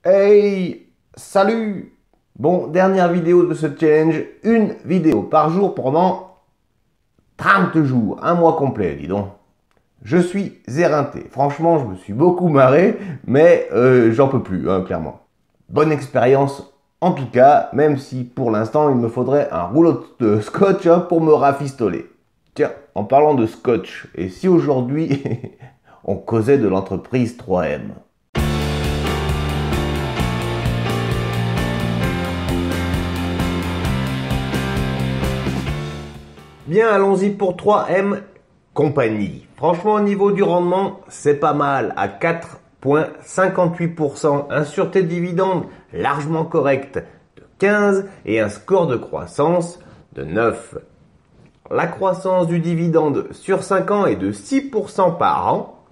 Hey, salut! Bon, dernière vidéo de ce challenge, une vidéo par jour pendant 30 jours, un mois complet, dis donc. Je suis éreinté, franchement je me suis beaucoup marré, mais j'en peux plus, hein, clairement. Bonne expérience en tout cas, même si pour l'instant il me faudrait un rouleau de scotch pour me rafistoler. Tiens, en parlant de scotch, et si aujourd'hui on causait de l'entreprise 3M? Bien, allons-y pour 3M Compagnie. Franchement, au niveau du rendement, c'est pas mal, à 4,58%. Un sûreté de dividende largement correct de 15 et un score de croissance de 9. La croissance du dividende sur 5 ans est de 6% par an,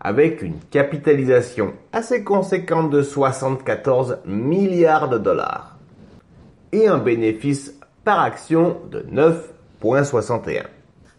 avec une capitalisation assez conséquente de 74 milliards de dollars et un bénéfice par action de 9,61.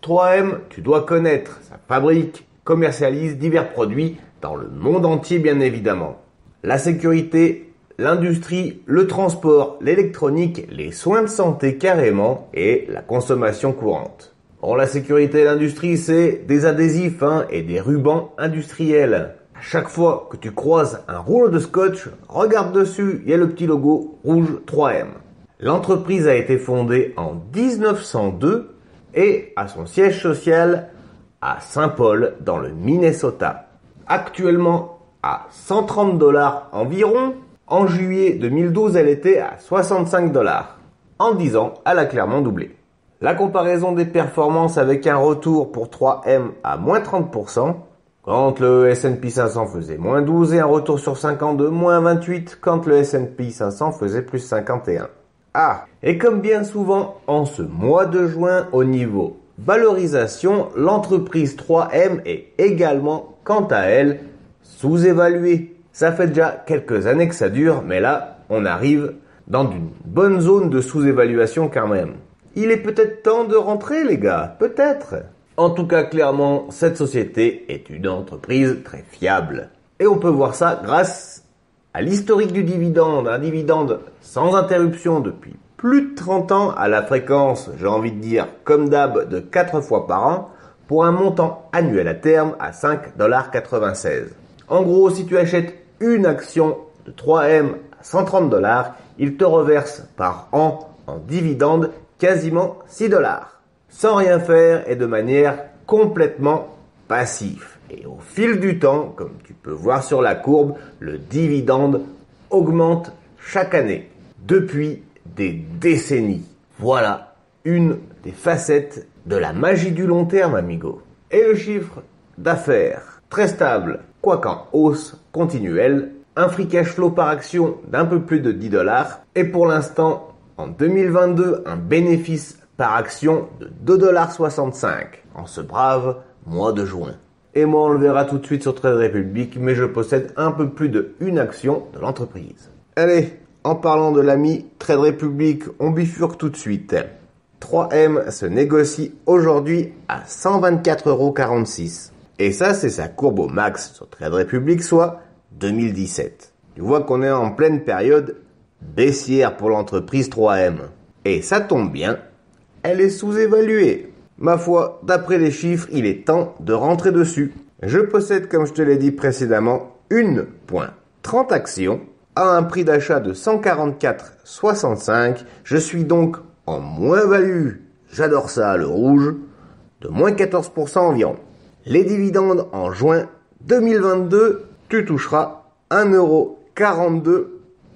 3M, tu dois connaître, ça fabrique, commercialise divers produits dans le monde entier bien évidemment. La sécurité, l'industrie, le transport, l'électronique, les soins de santé carrément et la consommation courante. Bon, la sécurité et l'industrie, c'est des adhésifs et des rubans industriels. À chaque fois que tu croises un rouleau de scotch, regarde dessus, il y a le petit logo rouge 3M. L'entreprise a été fondée en 1902 et a son siège social à Saint-Paul dans le Minnesota. Actuellement à 130 $ environ, en juillet 2012 elle était à 65 $. En 10 ans, elle a clairement doublé. La comparaison des performances avec un retour pour 3M à moins 30%, quand le S&P 500 faisait moins 12 et un retour sur 5 ans de moins 28 quand le S&P 500 faisait plus 51. Ah, et comme bien souvent en ce mois de juin au niveau valorisation, l'entreprise 3M est également, quant à elle, sous-évaluée. Ça fait déjà quelques années que ça dure, mais là, on arrive dans une bonne zone de sous-évaluation quand même. Il est peut-être temps de rentrer les gars, peut-être. En tout cas, clairement, cette société est une entreprise très fiable. Et on peut voir ça grâce à l'historique du dividende, un dividende sans interruption depuis plus de 30 ans à la fréquence, j'ai envie de dire, comme d'hab, de 4 fois par an, pour un montant annuel à terme à 5,96 $. En gros, si tu achètes une action de 3M à 130 $, il te reverse par an en dividende quasiment 6 $, sans rien faire et de manière complètement passive. Et au fil du temps, comme tu peux voir sur la courbe, le dividende augmente chaque année, depuis des décennies. Voilà une des facettes de la magie du long terme, amigo. Et le chiffre d'affaires, très stable, quoique en hausse continuelle, un free cash flow par action d'un peu plus de 10 $, et pour l'instant, en 2022, un bénéfice par action de 2,65 $ en ce brave mois de juin. Et moi, on le verra tout de suite sur Trade Republic, mais je possède un peu plus de une action de l'entreprise. Allez, en parlant de l'ami Trade Republic, on bifurque tout de suite. 3M se négocie aujourd'hui à 124,46 €. Et ça, c'est sa courbe au max sur Trade Republic, soit 2017. Tu vois qu'on est en pleine période baissière pour l'entreprise 3M. Et ça tombe bien, elle est sous-évaluée. Ma foi, d'après les chiffres, il est temps de rentrer dessus. Je possède, comme je te l'ai dit précédemment, 1,30 actions à un prix d'achat de 144,65 €. Je suis donc en moins-value, j'adore ça, le rouge, de moins 14% environ. Les dividendes en juin 2022, tu toucheras 1,42 €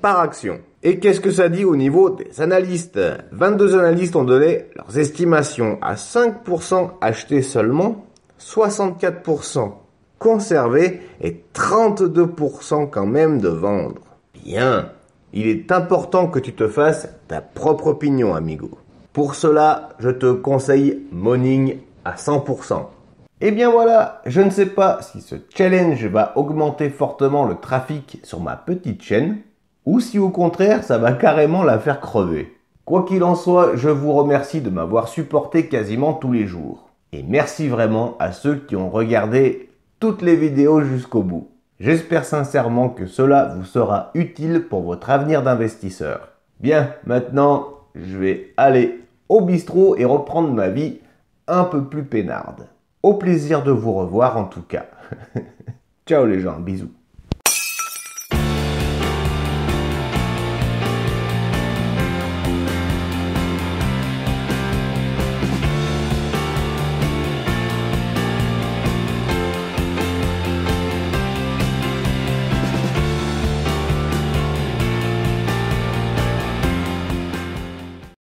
par action. Et qu'est-ce que ça dit au niveau des analystes? 22 analystes ont donné leurs estimations à 5% achetés seulement, 64% conservés et 32% quand même de vendre. Bien, il est important que tu te fasses ta propre opinion, amigo. Pour cela, je te conseille Morning à 100%. Et bien voilà, je ne sais pas si ce challenge va augmenter fortement le trafic sur ma petite chaîne, ou si au contraire ça va carrément la faire crever. Quoi qu'il en soit, je vous remercie de m'avoir supporté quasiment tous les jours. Et merci vraiment à ceux qui ont regardé toutes les vidéos jusqu'au bout. J'espère sincèrement que cela vous sera utile pour votre avenir d'investisseur. Bien, maintenant, je vais aller au bistrot et reprendre ma vie un peu plus peinarde. Au plaisir de vous revoir en tout cas. Ciao les gens, bisous.